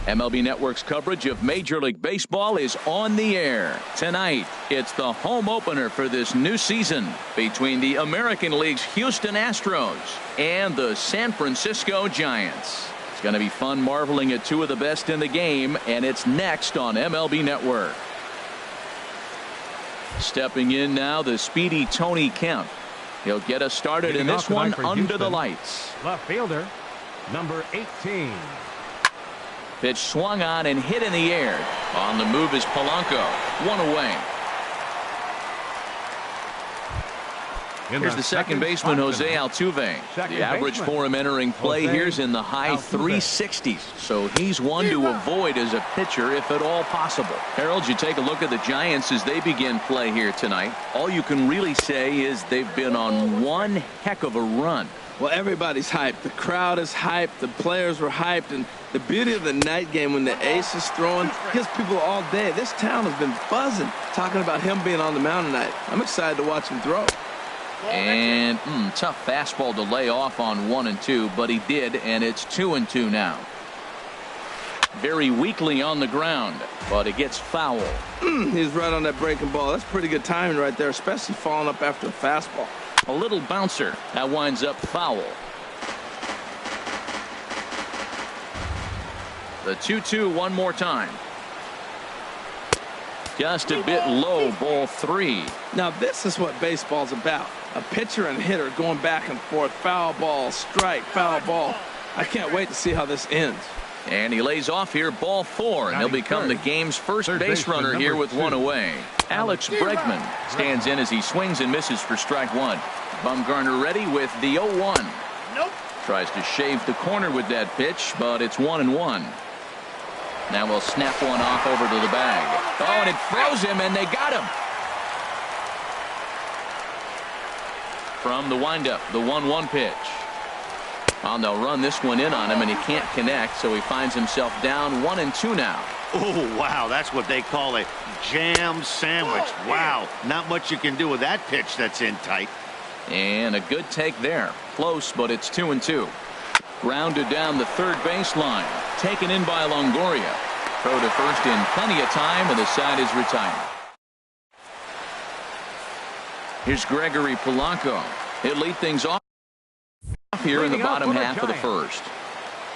MLB Network's coverage of Major League Baseball is on the air. Tonight, it's the home opener for this new season between the American League's Houston Astros and the San Francisco Giants. It's going to be fun marveling at two of the best in the game, and it's next on MLB Network. Stepping in now, the speedy Tony Kemp. He'll get us started in this one under the lights. Left fielder, number 18. Pitch swung on and hit in the air. On the move is Polanco. One away. Here's the second baseman, Jose Altuve. The average for him entering play here's in the high 360s. So he's one to avoid as a pitcher if at all possible. Harold, you take a look at the Giants as they begin play here tonight. All you can really say is they've been on one heck of a run. Well, everybody's hyped. The crowd is hyped. The players were hyped. And the beauty of the night game when the ace is throwing gives people all day. This town has been buzzing talking about him being on the mound tonight. I'm excited to watch him throw. And tough fastball to lay off on 1 and 2, but he did, and it's 2 and 2 now. Very weakly on the ground, but it gets foul. He's right on that breaking ball. That's pretty good timing right there, especially following up after a fastball. A little bouncer. That winds up foul. The 2-2 one more time. Just a bit low, ball 3. Now this is what baseball's about. A pitcher and hitter going back and forth. Foul ball, strike, foul ball. I can't wait to see how this ends. And he lays off here, ball 4, and he'll become the game's first base runner here with 1 away. Alex Bregman stands in as he swings and misses for strike 1. Bumgarner ready with the 0-1. Nope. Tries to shave the corner with that pitch, but it's 1-1. Now we'll snap one off over to the bag. Oh, and it froze him, and they got him. From the windup, the 1-1 pitch. Oh, they'll run this one in on him, and he can't connect, so he finds himself down 1 and 2 now. Oh, wow, that's what they call a jam sandwich. Wow, not much you can do with that pitch that's in tight. And a good take there. Close, but it's 2 and 2. Grounded down the third baseline. Taken in by Longoria. Throw to first in plenty of time, and the side is retired. Here's Gregory Polanco. He'll lead things off here in the bottom half of the first.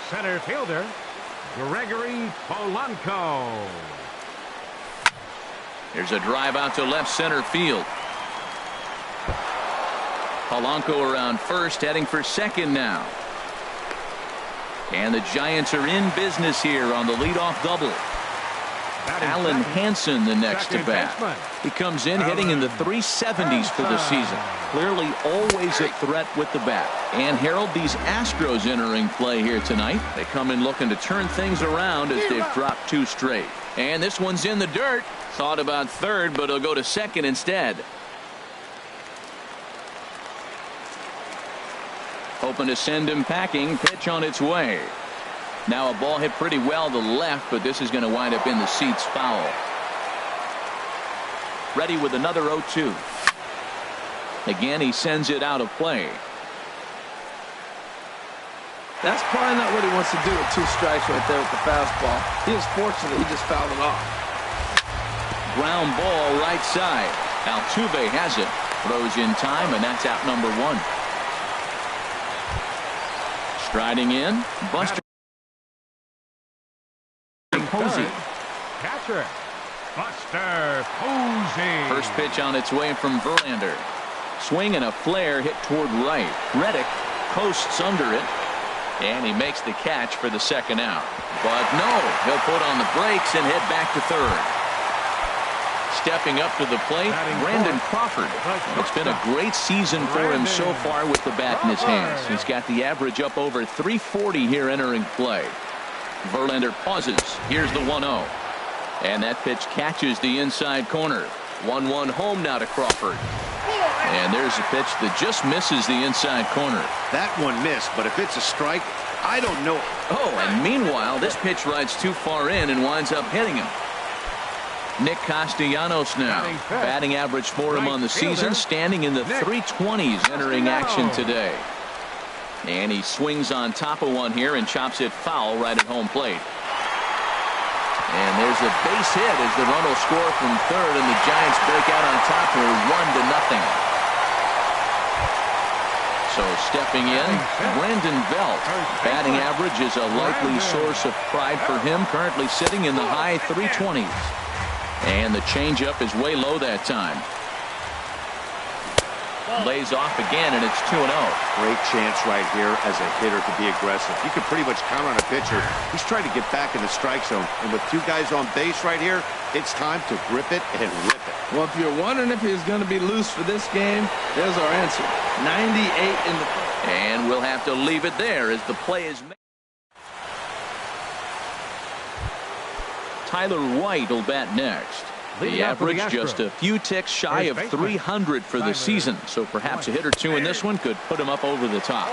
Center fielder, Gregory Polanco. Here's a drive out to left center field. Polanco around first, heading for second now. And the Giants are in business here on the leadoff double. Alan Hansen the next to bat. He comes in hitting in the 370s for the season. Clearly always a threat with the bat. And Harold, these Astros entering play here tonight. They come in looking to turn things around as they've dropped 2 straight. And this one's in the dirt. Thought about third, but he'll go to second instead. Hoping to send him packing. Pitch on its way. Now a ball hit pretty well to left, but this is going to wind up in the seats, foul. Ready with another 0-2. Again, he sends it out of play. That's probably not what he wants to do with 2 strikes right there with the fastball. He was fortunate he just fouled it off. Ground ball right side. Altuve has it. Throws in time, and that's out number 1. Striding in, Buster Posey. Catcher, Buster Posey. First pitch on its way from Verlander. Swing and a flare hit toward right. Reddick posts under it, and he makes the catch for the second out. But no, he'll put on the brakes and head back to third. Stepping up to the plate, Brandon Crawford. It's been a great season for him so far with the bat in his hands. He's got the average up over 340 here entering play. Verlander pauses. Here's the 1-0. And that pitch catches the inside corner. 1-1 home now to Crawford. And there's a pitch that just misses the inside corner. That one missed, but if it's a strike, I don't know. Oh, and meanwhile, this pitch rides too far in and winds up hitting him. Nick Castellanos now. Batting average for him on the season, standing in the 320s entering action today. And he swings on top of one here and chops it foul right at home plate. there's a base hit as the run will score from third, and the Giants break out on top here 1-0. So stepping in, Brandon Belt. Batting average is a likely source of pride for him, currently sitting in the high 320s. And the changeup is way low that time. Lays off again, and it's 2-0. Great chance right here as a hitter to be aggressive. You can pretty much count on a pitcher. He's trying to get back in the strike zone. And with two guys on base right here, it's time to grip it and rip it. Well, if you're wondering if he's going to be loose for this game, there's our answer. 98 in the first. And we'll have to leave it there as the play is made. Tyler White will bat next. The average just a few ticks shy of 300 for the season, so perhaps a hit or two in this one could put him up over the top.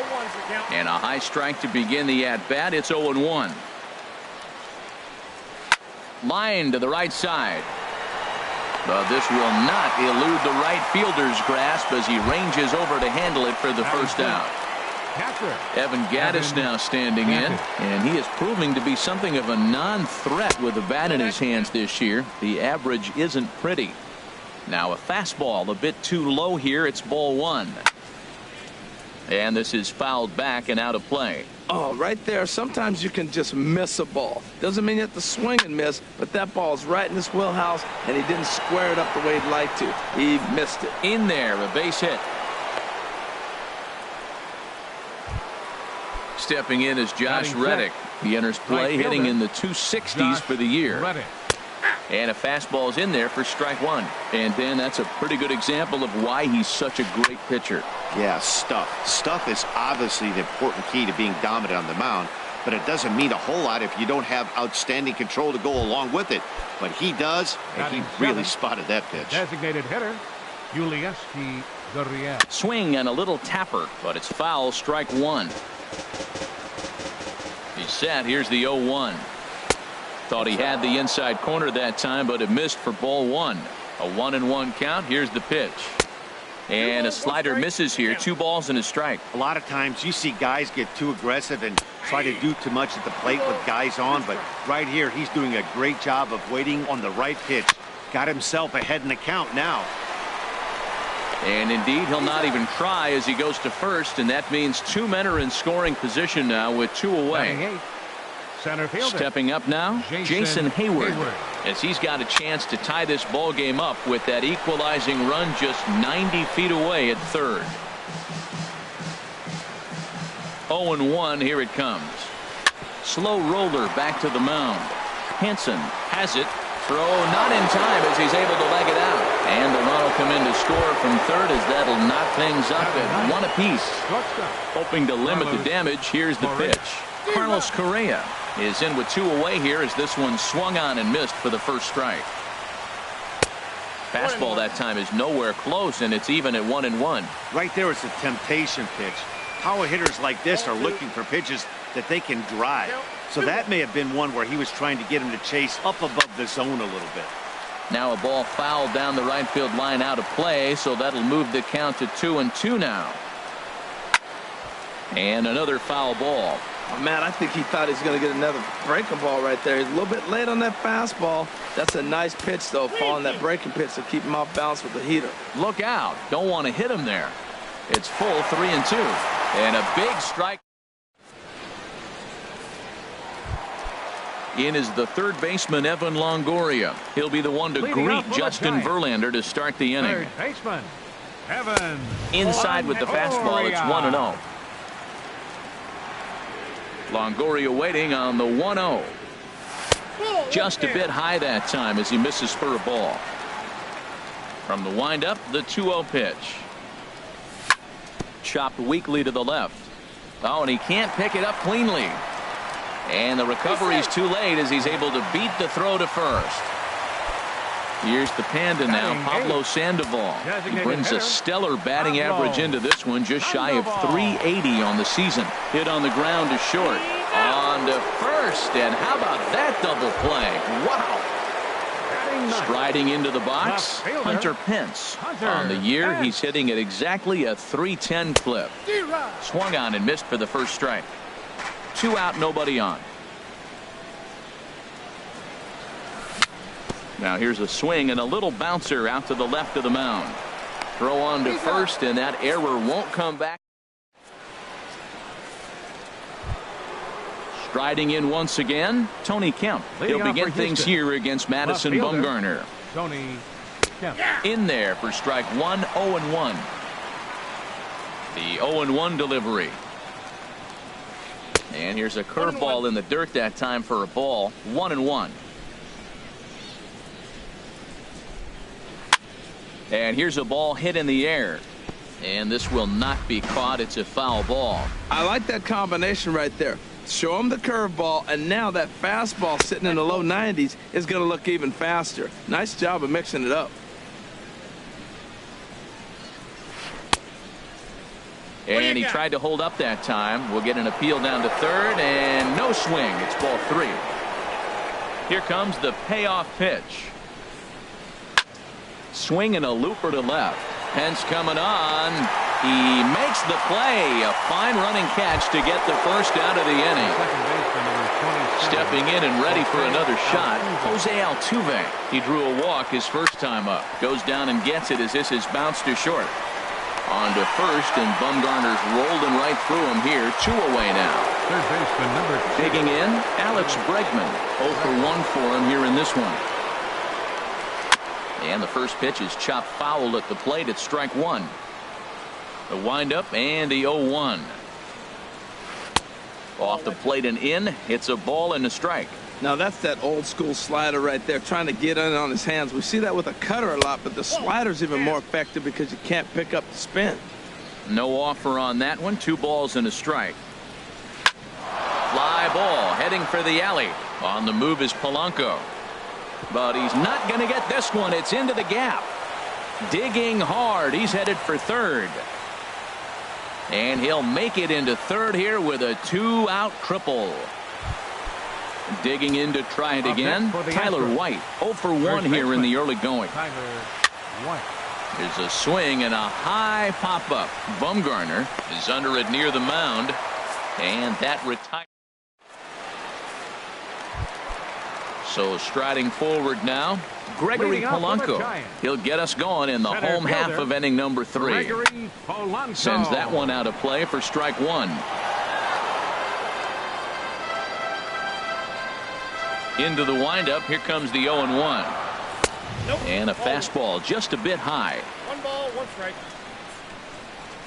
And a high strike to begin the at-bat. It's 0-1. Line to the right side. But this will not elude the right fielder's grasp as he ranges over to handle it for the first out. Evan Gattis now standing in, and he is proving to be something of a non-threat with the bat in his hands this year. The average isn't pretty. Now a fastball a bit too low here. It's ball one. And this is fouled back and out of play. Oh, right there. Sometimes you can just miss a ball. Doesn't mean you have to swing and miss, but that ball's right in his wheelhouse, and he didn't square it up the way he'd like to. He missed it. In there, a base hit. Stepping in is Josh Reddick. He enters play hitting in the 260s for the year. And a fastball is in there for strike one. And then that's a pretty good example of why he's such a great pitcher. Yeah, stuff. Stuff is obviously the important key to being dominant on the mound, but it doesn't mean a whole lot if you don't have outstanding control to go along with it. But he does, and he really spotted that pitch. Designated hitter, Yulieski Gurriel. Swing and a little tapper, but it's foul, strike one. He's set. Here's the 0-1. Thought he had the inside corner that time, but it missed for ball one. A 1-1 count. Here's the pitch. And a slider misses here. 2 balls and a strike. A lot of times you see guys get too aggressive and try to do too much at the plate with guys on, but right here he's doing a great job of waiting on the right pitch. Got himself ahead in the count now. And indeed, he'll not even try as he goes to first, and that means 2 men are in scoring position now with 2 away. Center fielder. Stepping up now, Jason Hayward, as he's got a chance to tie this ball game up with that equalizing run just 90 feet away at third. 0-1, here it comes. Slow roller back to the mound. Hansen has it. Throw not in time as he's able to leg it out. And the run will come in to score from third as that'll knock things up at 1 apiece. Hoping to limit the damage, here's the pitch. Carlos Correa is in with 2 away here as this one swung on and missed for the first strike. Fastball that time is nowhere close, and it's even at 1-1. Right there is a temptation pitch. Power hitters like this are looking for pitches that they can drive. So that may have been one where he was trying to get him to chase up above the zone a little bit. Now a ball fouled down the right field line out of play, so that'll move the count to 2-2 now. And another foul ball. Oh, man, I think he thought he was going to get another breaking ball right there. He's a little bit late on that fastball. That's a nice pitch, though, following that breaking pitch to keep him off balance with the heater. Look out. Don't want to hit him there. It's full 3-2. And a big strike. In is the third baseman, Evan Longoria. He'll be the one to greet Justin Verlander to start the inning. Third baseman, Evan. Inside with the fastball, it's 1-0. Longoria waiting on the 1-0. Just a bit high that time as he misses for a ball. From the windup, the 2-0 pitch. Chopped weakly to the left. Oh, and he can't pick it up cleanly. And the recovery's too late as he's able to beat the throw to first. Here's the Panda now, Pablo Sandoval. He brings a stellar batting average into this one, just shy of 380 on the season. Hit on the ground to short. On to first, and how about that double play? Wow. Striding into the box, Hunter Pence. On the year, he's hitting at exactly a .310 clip. Swung on and missed for the first strike. 2 out, nobody on. Now here's a swing and a little bouncer out to the left of the mound. Throw on to first, and that error won't come back. Striding in once again, Tony Kemp. He'll begin things here against Madison Bumgarner. Tony Kemp. In there for strike one, 0-1. The 0-1 delivery. And here's a curveball in the dirt that time for a ball. 1-1. And here's a ball hit in the air. And this will not be caught. It's a foul ball. I like that combination right there. Show him the curveball, and now that fastball sitting in the low 90s is going to look even faster. Nice job of mixing it up. And he tried to hold up that time. We'll get an appeal down to third, and no swing. It's ball 3. Here comes the payoff pitch. Swing and a looper to left. Pence coming on. He makes the play. A fine running catch to get the first out of the inning. Stepping in and ready for another shot, Jose Altuve. He drew a walk his first time up. Goes down and gets it as this is bounced to short. On to first, and Bumgarner's rolling right through him here. 2 away now. Third baseman number 2. Digging in, Alex Bregman. 0 for 1 for him here in this one. And the first pitch is chopped foul at the plate at strike 1. The windup and the 0-1. Off the plate and in. It's a ball and a strike. Now that's that old school slider right there, trying to get in on his hands. We see that with a cutter a lot, but the slider's even more effective because you can't pick up the spin. No offer on that one. 2 balls and a strike. Fly ball heading for the alley. On the move is Polanco. But he's not going to get this one. It's into the gap. Digging hard. He's headed for third. And he'll make it into third here with a 2-out triple. Digging in to try it again. Tyler White. 0 for 1 here in the early going. Tyler White. There's a swing and a high pop-up. Bumgarner is under it near the mound. And that retires. So striding forward now, Gregory Polanco. He'll get us going in the home half of inning number 3. Sends that one out of play for strike 1. Into the windup. Here comes the 0-1. And a fastball just a bit high. 1 ball, 1 strike.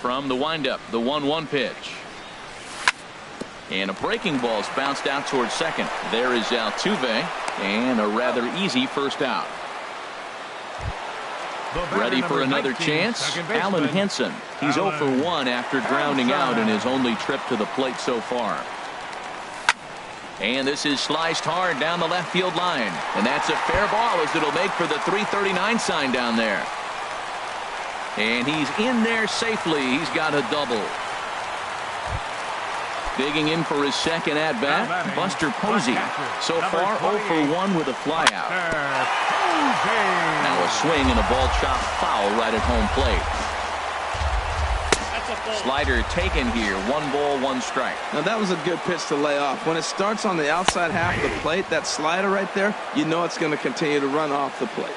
From the windup, the 1-1 pitch. And a breaking ball's bounced out towards second. There is Altuve. And a rather easy first out. Ready for another chance. Alan Henson. He's 0 for 1 after grounding out in his only trip to the plate so far. And this is sliced hard down the left field line. And that's a fair ball as it'll make for the 339 sign down there. And he's in there safely. He's got a double. Digging in for his second at-bat, Buster Posey. So far, 0 for 1 with a flyout. Now a swing and a ball chopped foul right at home plate. Slider taken here. 1 ball, 1 strike. Now that was a good pitch to lay off. When it starts on the outside half of the plate, that slider right there, you know it's going to continue to run off the plate.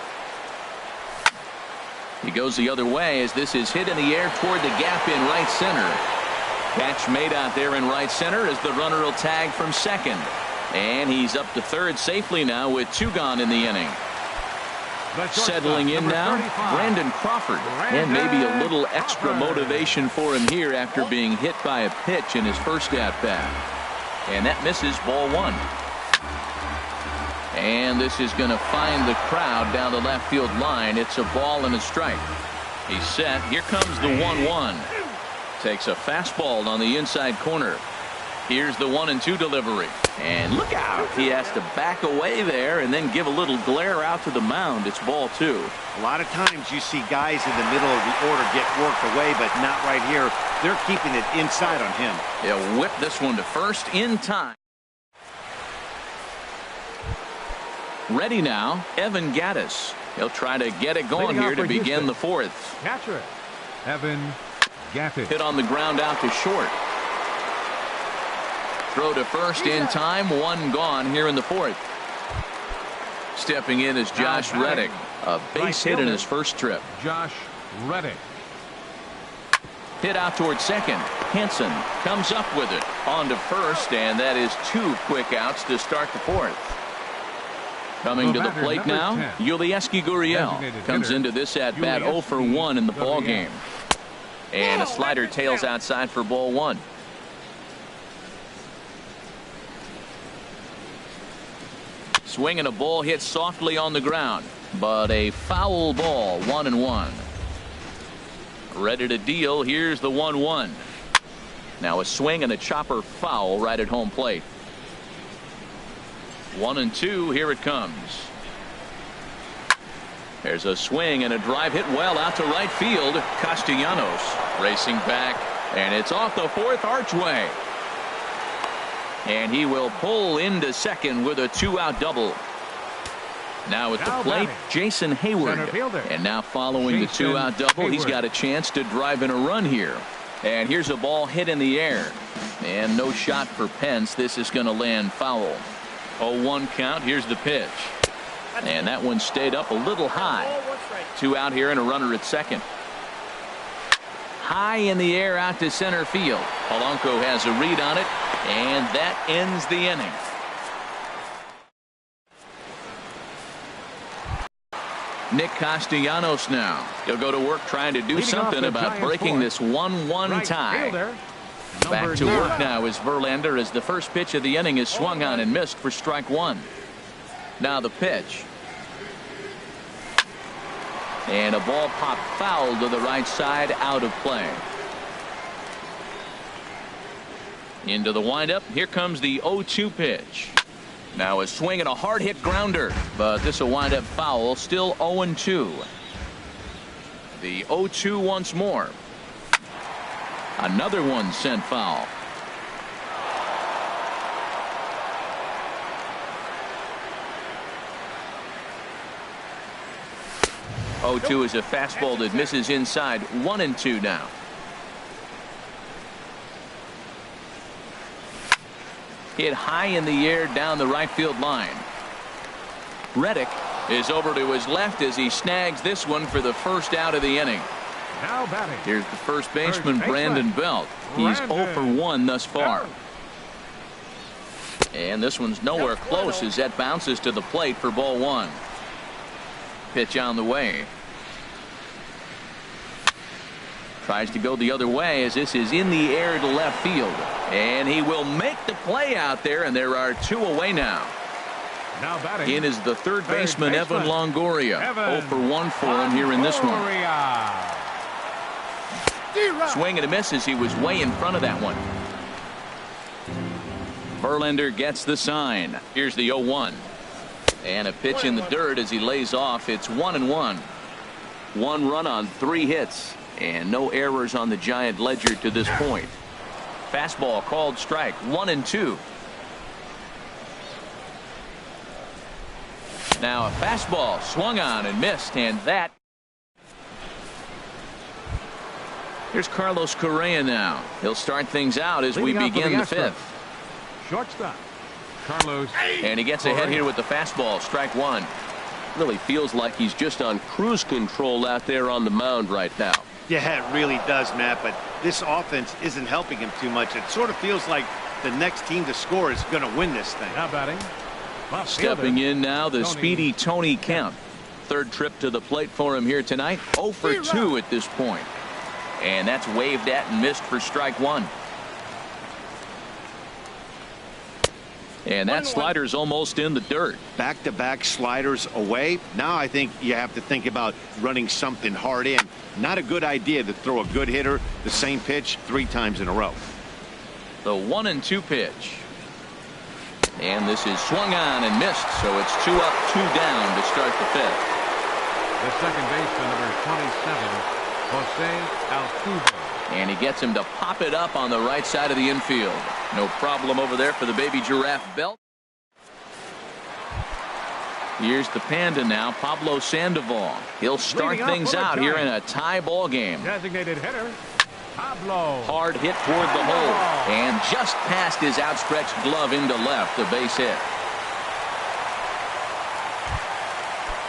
He goes the other way as this is hit in the air toward the gap in right center. Catch made out there in right center as the runner will tag from second. And he's up to third safely now with 2 gone in the inning. Settling in now, Brandon Crawford. And maybe a little extra motivation for him here after being hit by a pitch in his first at-bat. And that misses, ball 1. And this is going to find the crowd down the left field line. It's a ball and a strike. He's set. Here comes the 1-1. Takes a fastball on the inside corner. Here's the 1-2 delivery. And look out. He has to back away there and then give a little glare out to the mound. It's ball 2. A lot of times you see guys in the middle of the order get worked away, but not right here. They're keeping it inside on him. He'll whip this one to first in time. Ready now, Evan Gattis. He'll try to get it going here to begin the 4th. Catcher, Evan Gattis. Hit on the ground out to short. Throw to first in time. 1 gone here in the 4th. Stepping in is Josh Reddick. A base hit in his first trip. Josh Reddick. Hit out toward second. Hansen comes up with it. On to first, and that is 2 quick outs to start the fourth. Coming to the plate now, Yulieski Gurriel comes into this at bat 0 for 1 in the ball game. And a slider tails outside for ball 1. Swinging a ball hit softly on the ground, but a foul ball, 1-1. Ready to deal. Here's the 1-1. Now a swing and a chopper foul right at home plate. 1-2. Here it comes. There's a swing and a drive hit well out to right field. Castellanos racing back, and it's off the fourth archway. And he will pull into second with a 2-out double. Now at the plate, Jason Hayward. And now following the 2-out double, he's got a chance to drive in a run here. And here's a ball hit in the air. And no shot for Pence. This is going to land foul. 0-1 count. Here's the pitch. And that one stayed up a little high. 2 out here and a runner at second. High in the air out to center field. Polanco has a read on it, and that ends the inning. Nick Castellanos now. He'll go to work trying to do something about breaking this 1-1 tie. Back to work now is Verlander as the first pitch of the inning is swung on and missed for strike 1. Now the pitch. And a ball popped foul to the right side, out of play. Into the windup. Here comes the 0-2 pitch. Now a swing and a hard hit grounder, but this will wind up foul. Still 0-2. The 0-2 once more. Another one sent foul. Oh-2 is a fastball that misses inside. 1-2 now. Hit high in the air down the right field line. Reddick is over to his left as he snags this one for the first out of the inning. Now batting. Here's the first baseman, Brandon Belt. He's 0 for 1 thus far. And this one's nowhere close as that bounces to the plate for ball 1. Pitch on the way. Tries to go the other way as this is in the air to left field. And he will make the play out there, and there are 2 away now. Now batting. In is the third baseman, Evan Longoria. 0 for 1 for him here in this one. Swing and a miss as he was way in front of that one. Verlander gets the sign. Here's the 0-1. And a pitch in the dirt as he lays off. It's 1-1. 1 run on 3 hits. And no errors on the Giant ledger to this point. Fastball called strike. 1-2. Now a fastball swung on and missed, and that. Here's Carlos Correa now. He'll start things out as we begin the 5th. Shortstop Carlos. And he gets ahead here with the fastball. Strike 1. Really feels like he's just on cruise control out there on the mound right now. Yeah, it really does, Matt, but this offense isn't helping him too much. It sort of feels like the next team to score is going to win this thing. Now batting. Stepping in now, the speedy Tony Kemp. Third trip to the plate for him here tonight. 0 for 2 at this point. And that's waved at and missed for strike 1. And that slider's almost in the dirt. Back-to-back sliders away. Now I think you have to think about running something hard in. Not a good idea to throw a good hitter the same pitch 3 times in a row. The 1-2 pitch. And this is swung on and missed, so it's 2 up, 2 down to start the 5th. The second baseman, number 27, Jose Altuve. And he gets him to pop it up on the right side of the infield. No problem over there for the baby giraffe Belt. Here's the Panda now, Pablo Sandoval. He'll start things out here in a tie ball game. Designated hitter, Pablo. Hard hit toward the hole, and just past his outstretched glove into left, a base hit.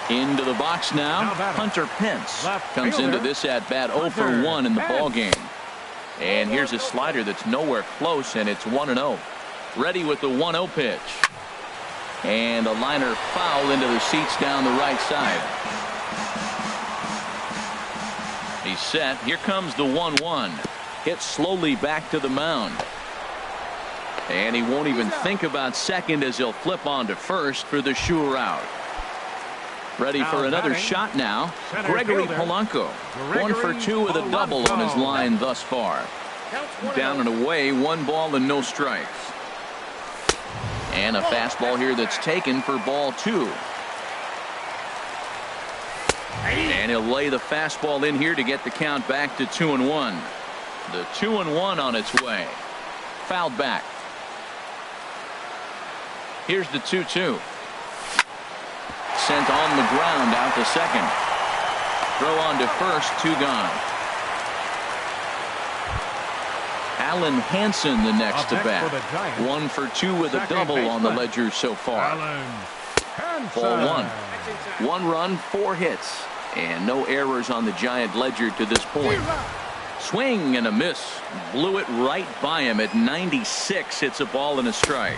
Into the box now. Hunter Pence comes into this at bat 0 for 1 in the ball game. And here's a slider that's nowhere close, and it's 1-0. Ready with the 1-0 pitch. And a liner foul into the seats down the right side. He's set. Here comes the 1-1. Hit slowly back to the mound. And he won't even think about second as he'll flip on to first for the sure out. Ready for another shot now. Gregory Polanco. 1 for 2 with a double on his line thus far. Down and away, 1 ball and no strikes. And a fastball here that's taken for ball 2. And he'll lay the fastball in here to get the count back to 2-1. The 2-1 on its way. Fouled back. Here's the 2-2. Sent on the ground out to second. Throw on to first, 2 gone. Alan Hansen the next to bat. 1 for 2 with a double on the ledger so far. Ball 1. 1 run, 4 hits. And no errors on the Giant ledger to this point. Swing and a miss. Blew it right by him at 96. It's a ball and a strike.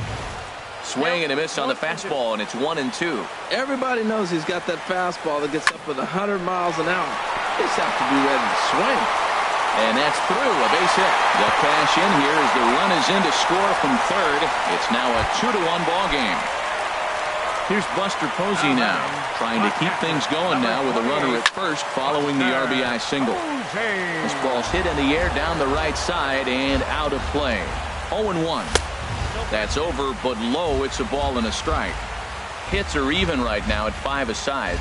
Swing and a miss on the fastball, and it's 1-2. Everybody knows he's got that fastball that gets up with 100 miles an hour. They just have to be ready to swing. And that's through, a base hit. The cash in here as the run is in to score from third. It's now a 2-1 ball game. Here's Buster Posey now, trying to keep things going now with a runner at first following the RBI single. This ball's hit in the air down the right side and out of play. 0-1. That's over, but low. It's a ball and a strike. Hits are even right now at 5 aside.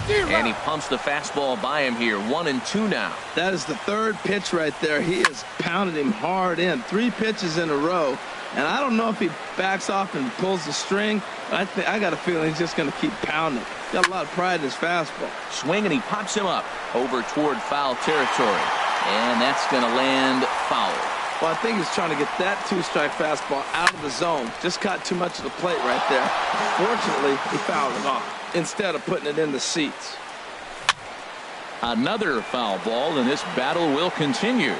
And he pumps the fastball by him here. 1-2 now. That is the 3rd pitch right there. He has pounded him hard in. 3 pitches in a row. And I don't know if he backs off and pulls the string. I got a feeling he's just going to keep pounding. Got a lot of pride in his fastball. Swing, and he pops him up over toward foul territory. And that's going to land foul. Well, I think he's trying to get that 2-strike fastball out of the zone. Just caught too much of the plate right there. Fortunately, he fouled it off instead of putting it in the seats. Another foul ball, and this battle will continue.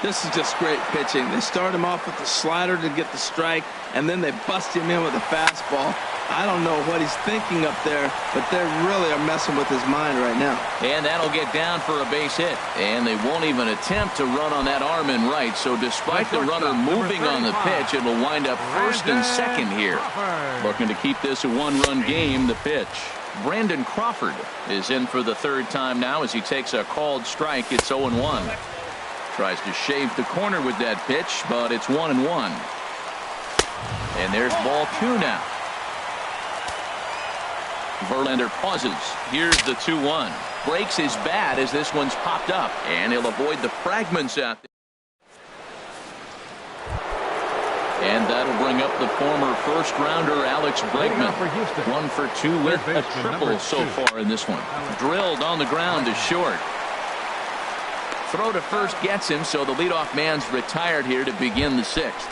This is just great pitching. They start him off with the slider to get the strike, and then they bust him in with a fastball. I don't know what he's thinking up there, but they really are messing with his mind right now. And that'll get down for a base hit. And they won't even attempt to run on that arm in right. So despite the runner moving on the pitch, it'll wind up first and second here. Looking to keep this a 1-run game, the pitch. Brandon Crawford is in for the 3rd time now as he takes a called strike. It's 0-1. Tries to shave the corner with that pitch, but it's 1-1. And there's ball 2 now. Verlander pauses. Here's the 2-1. Breaks his bat as this one's popped up, and he'll avoid the fragments out there. And that'll bring up the former first-rounder Alex Bregman. 1 for 2 with a triple so far in this one. Drilled on the ground to short. Throw to first gets him, so the leadoff man's retired here to begin the 6th.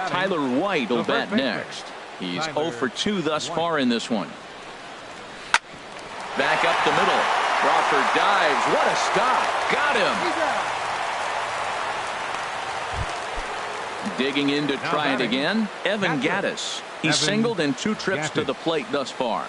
Tyler White will bat next. He's 0 for 2 thus far in this one. Back up the middle. Crawford dives. What a stop. Got him. Digging in to try it again. Evan Gattis. He's singled in 2 trips to the plate thus far.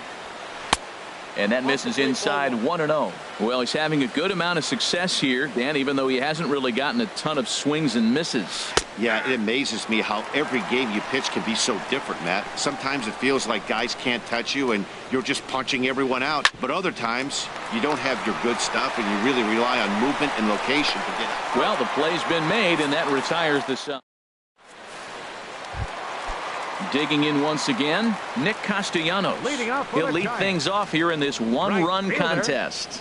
And that misses inside 1-0. Well, he's having a good amount of success here, Dan, even though he hasn't really gotten a ton of swings and misses. Yeah, it amazes me how every game you pitch can be so different, Matt. Sometimes it feels like guys can't touch you and you're just punching everyone out. But other times, you don't have your good stuff and you really rely on movement and location to get out. Well, the play's been made, and that retires the side. Digging in once again, Nick Castellanos. He'll lead things off here in this 1-run contest.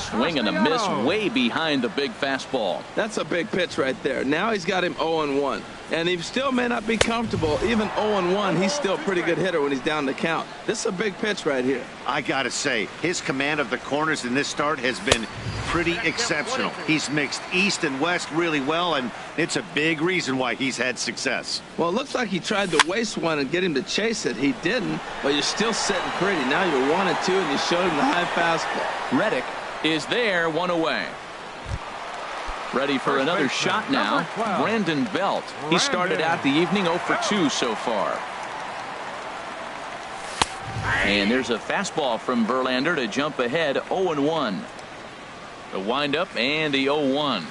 Swing and a miss way behind the big fastball. That's a big pitch right there. Now he's got him 0-1. And he still may not be comfortable. Even 0-1, he's still a pretty good hitter when he's down the count. This is a big pitch right here. I got to say, his command of the corners in this start has been pretty exceptional. He's mixed east and west really well, and it's a big reason why he's had success. Well, it looks like he tried to waste one and get him to chase it. He didn't, but you're still sitting pretty. Now you're 1-2, and you showed him the high fastball. Reddick is there, one away. Ready for another shot now. Brandon Belt. He started out the evening 0 for 2 so far. And there's a fastball from Verlander to jump ahead 0-1. The windup and the 0-1.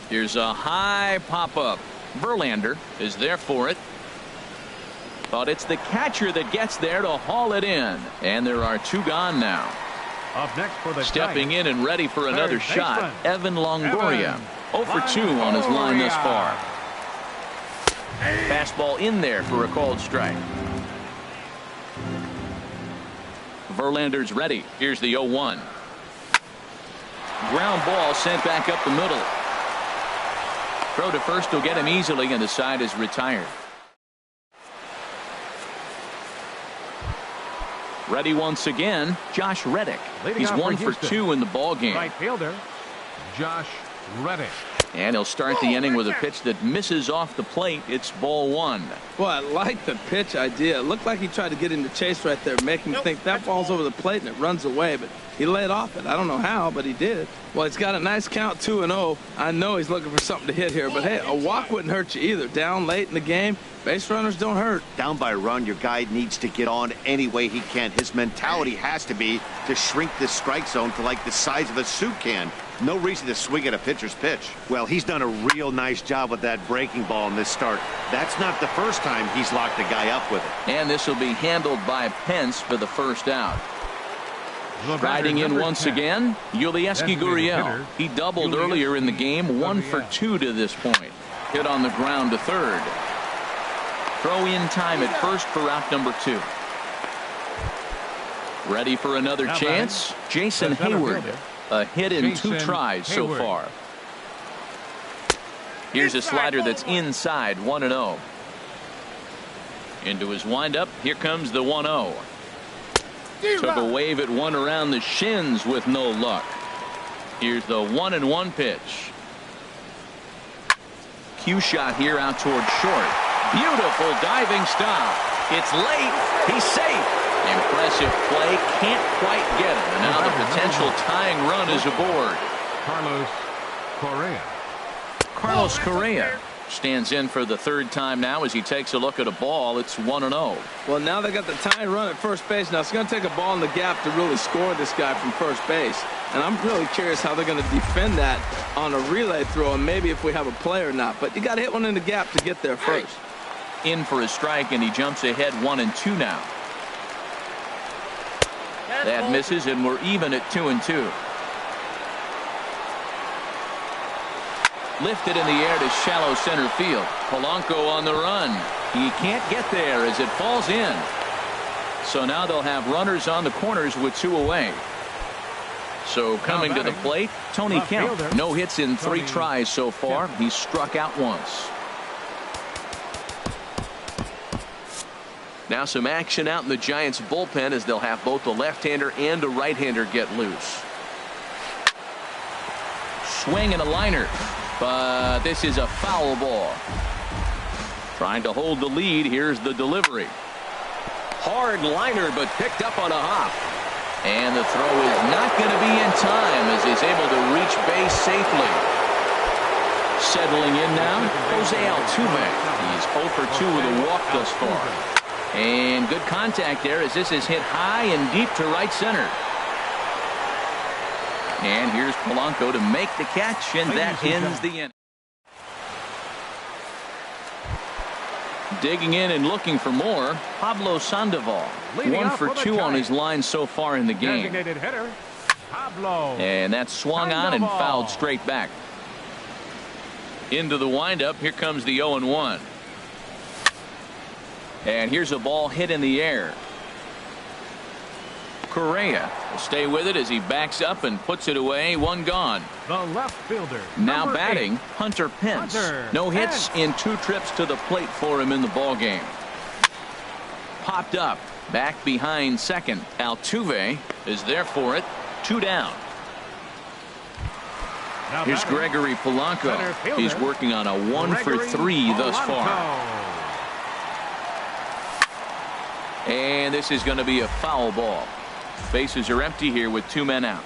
Here's a high pop-up. Verlander is there for it. But it's the catcher that gets there to haul it in. And there are 2 gone now. Up next for the Stepping in and ready for another shot, Evan Longoria. 0 for 2 on his line thus far. Fastball in there for a called strike. Verlander's ready. Here's the 0-1. Ground ball sent back up the middle. Throw to first will get him easily, and the side is retired. Ready once again, Josh Reddick. He's 1 for 2 in the ball game. Right fielder, Josh Reddick. And he'll start the inning with a pitch that misses off the plate. It's ball 1. Boy, I like the pitch idea. It looked like he tried to get him to chase right there, make him think that ball's over the plate and it runs away, but he laid off it. I don't know how, but he did. Well, he's got a nice count, 2-0. I know he's looking for something to hit here, but hey, a walk wouldn't hurt you either. Down late in the game, base runners don't hurt. Down by a run, your guy needs to get on any way he can. His mentality has to be to shrink this strike zone to like the size of a soup can. No reason to swing at a pitcher's pitch. Well, he's done a real nice job with that breaking ball in this start. That's not the first time he's locked a guy up with it. And this will be handled by Pence for the first out. Riding in once again, Yulieski Gurriel. He doubled earlier in the game, 1 for 2 to this point. Hit on the ground to third. Throw in time at first for out number 2. Ready for another chance? Jason Hayward. A hit in 2 tries so far. Here's a slider that's inside, 1-0. Into his windup. Here comes the 1-0. Took a wave at one around the shins with no luck. Here's the 1-1 pitch. Cue shot here out toward short. Beautiful diving stop. It's late. He's safe. Impressive play. Can't quite get it. And now the potential tying run is aboard. Carlos Correa stands in for the 3rd time now as he takes a look at a ball. It's 1-0. Well, now they got the tying run at first base. Now it's going to take a ball in the gap to really score this guy from first base. And I'm really curious how they're going to defend that on a relay throw, and maybe if we have a play or not. But you got to hit one in the gap to get there first. In for a strike, and he jumps ahead 1-2 now. That misses, and we're even at 2-2. Lifted in the air to shallow center field. Polanco on the run. He can't get there as it falls in. So now they'll have runners on the corners with 2 away. So coming to the plate, Tony Kemp. No hits in 3 tries so far. He's struck out once. Now some action out in the Giants bullpen as they'll have both a left-hander and a right-hander get loose. Swing and a liner. But this is a foul ball. Trying to hold the lead. Here's the delivery. Hard liner, but picked up on a hop. And the throw is not going to be in time as he's able to reach base safely. Settling in now, Jose Altuve. He's 0 for 2 with a walk thus far. And good contact there as this is hit high and deep to right center. And here's Polanco to make the catch, and that ends the inning. Digging in and looking for more, Pablo Sandoval. 1 for 2 on his line so far in the game. Designated hitter, Pablo. And that's swung on and fouled straight back. Into the windup. Here comes the 0-1. And here's a ball hit in the air. Correa will stay with it as he backs up and puts it away. 1 gone. The left fielder. Now batting, Hunter Pence. No hits in 2 trips to the plate for him in the ball game. Popped up. Back behind second. Altuve is there for it. 2 down. Here's Gregory Polanco. He's working on a 1-for-3 thus far. And this is going to be a foul ball. Bases are empty here with 2 men out.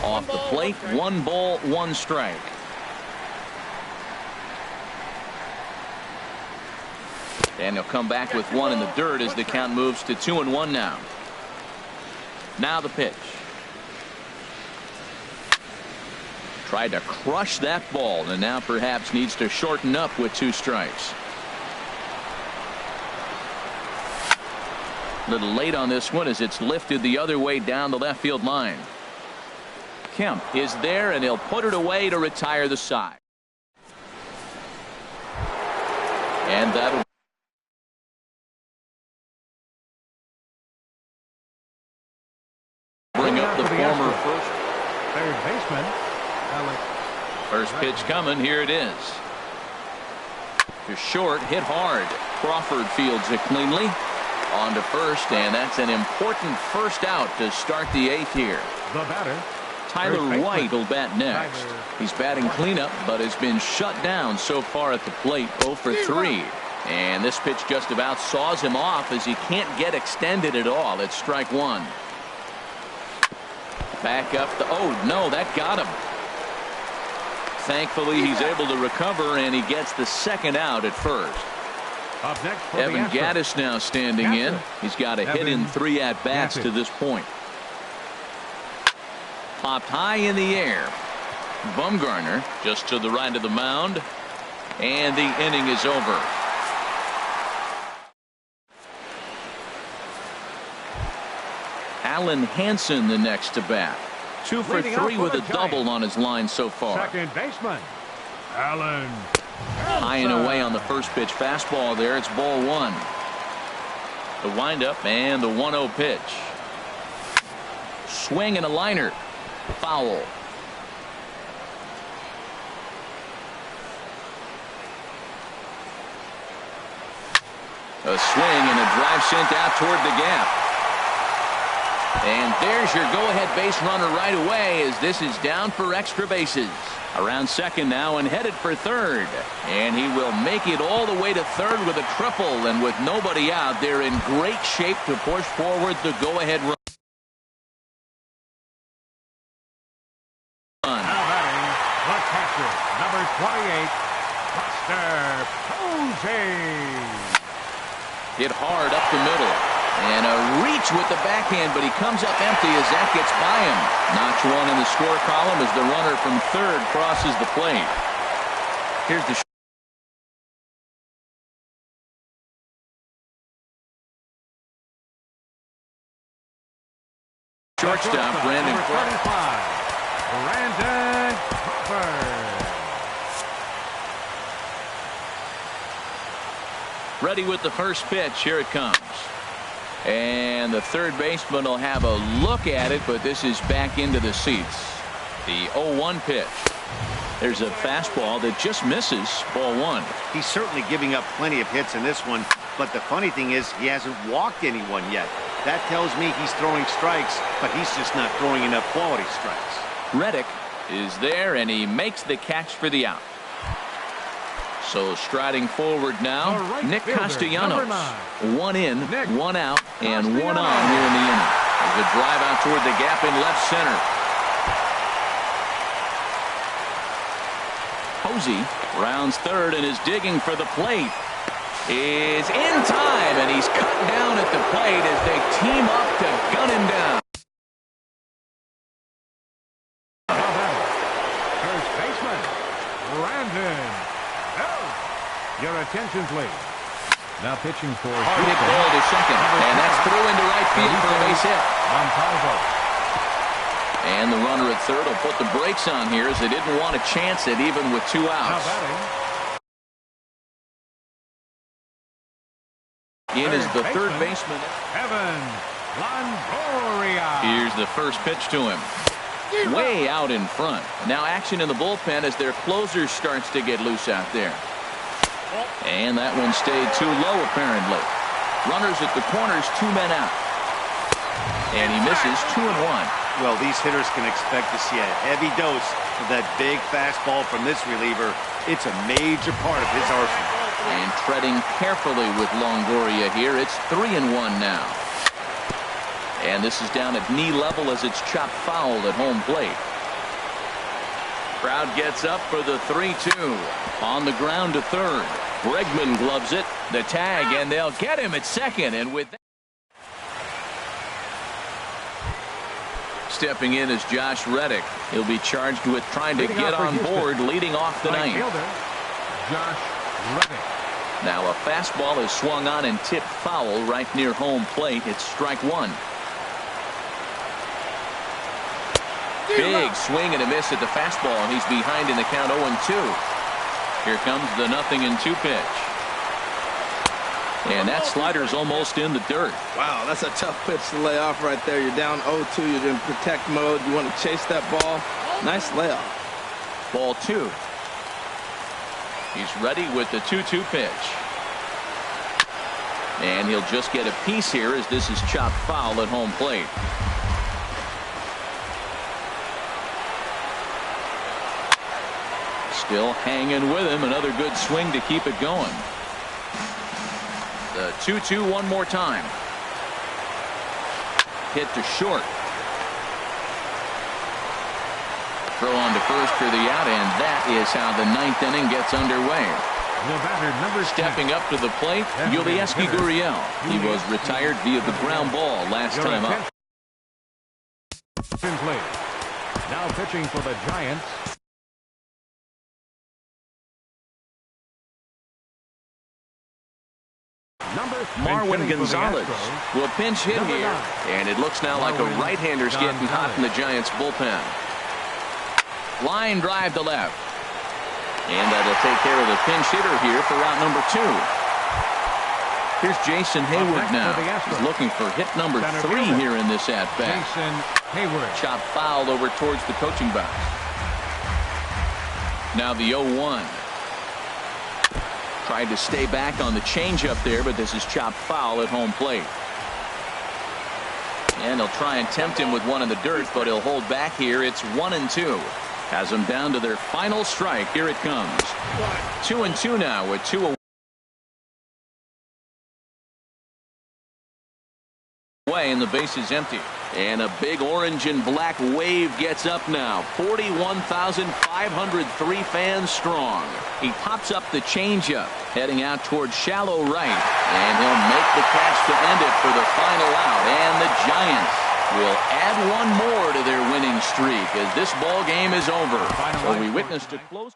Off the plate, 1 ball, 1 strike. And he'll come back with 1 in the dirt as the count moves to 2-1 now. Now the pitch. Tried to crush that ball and now perhaps needs to shorten up with 2 strikes. A little late on this one as it's lifted the other way down the left field line. Kemp is there and he'll put it away to retire the side. And that'll bring up the former third baseman. First pitch coming. Here it is. To short, hit hard. Crawford fields it cleanly. On to first, and that's an important first out to start the 8th here. The batter, Tyler White will bat next. He's batting cleanup, but has been shut down so far at the plate. 0 for 3. And this pitch just about saws him off as he can't get extended at all. It's strike 1. Back up the, oh no, that got him. Thankfully he's able to recover and he gets the 2nd out at first. Up next for Evan Gattis now standing in. He's got a hit in 3 at-bats to this point. Popped high in the air. Bumgarner just to the right of the mound. And the inning is over. Alan Hansen the next to bat. 2 for 3 with a double on his line so far. Second baseman, Alan. High and away on the first pitch fastball there. It's ball 1. The windup and the 1-0 pitch. Swing and a liner. Foul. A swing and a drive sent out toward the gap. And there's your go-ahead base runner right away as this is down for extra bases. Around second now and headed for third. And he will make it all the way to third with a triple. And with nobody out, they're in great shape to push forward the go-ahead run. Now batting, the catcher, number 28, Buster Posey. Hit hard up the middle. And a reach with the backhand, but he comes up empty as that gets by him. Notch 1 in the score column as the runner from third crosses the plate. Here's the shortstop, Brandon Crawford. Brandon Crawford. Ready with the first pitch. Here it comes. And the third baseman will have a look at it, but this is back into the seats. The 0-1 pitch. There's a fastball that just misses. Ball 1. He's certainly giving up plenty of hits in this one, but the funny thing is he hasn't walked anyone yet. That tells me he's throwing strikes, but he's just not throwing enough quality strikes. Reddick is there, and he makes the catch for the out. So striding forward now, Nick Castellanos. 1 in, 1 out, and 1 on here in the inning. There's a drive out toward the gap in left center. Posey rounds third and is digging for the plate. Is in time, and he's cut down at the plate as they team up to gun him down. First baseman, Brandon. Your attention, please. Now pitching for Hard hit ball to second, and that's through into right field for a base hit. And the runner at third will put the brakes on here as they didn't want to chance it even with 2 outs. In is the third baseman, Evan Longoria. Here's the first pitch to him. Way out in front. Now action in the bullpen as their closer starts to get loose out there. And that one stayed too low apparently. Runners at the corners, 2 men out. And he misses 2-1. Well, these hitters can expect to see a heavy dose of that big fastball from this reliever. It's a major part of his arsenal. And treading carefully with Longoria here. It's 3-1 now. And this is down at knee level as it's chopped foul at home plate. Crowd gets up for the 3-2. On the ground to third. Bregman gloves it. The tag, and they'll get him at second. And with that, stepping in is Josh Reddick. He'll be charged with trying to get on board, leading off the ninth. Josh Reddick. Now a fastball is swung on and tipped foul right near home plate. It's strike one. Big swing and a miss at the fastball, and he's behind in the count 0-2. Here comes the 0-2 pitch. And that slider's almost in the dirt. Wow, that's a tough pitch to lay off right there. You're down 0-2. You're in protect mode. You want to chase that ball. Nice layoff. Ball two. He's ready with the 2-2 pitch. And he'll just get a piece here as this is chopped foul at home plate. Still hanging with him. Another good swing to keep it going. The 2-2 one more time. Hit to short. Throw on to first for the out, and that is how the ninth inning gets underway. The batter, number 10. Stepping up to the plate, Yulieski Gurriel. He was retired via the ground ball last time up. Now pitching for the Giants. Marwin Gonzalez will pinch hit here, and it looks now like a right-hander's getting hot in the Giants bullpen. Line drive to left, and that'll take care of the pinch hitter here for route number 2. Here's Jason Hayward now. He's looking for hit number 3 here in this at-bat. Jason Hayward. Chop foul over towards the coaching box. Now the 0-1. Tried to stay back on the changeup there, but this is chopped foul at home plate. And they'll try and tempt him with one in the dirt, but he'll hold back here. It's 1-2. Has them down to their final strike. Here it comes. 2-2 now with 2 away, and the base is empty. And a big orange and black wave gets up now. 41,503 fans strong. He pops up the changeup, heading out towards shallow right, and he'll make the catch to end it for the final out. And the Giants will add one more to their winning streak as this ball game is over. So we witnessed a close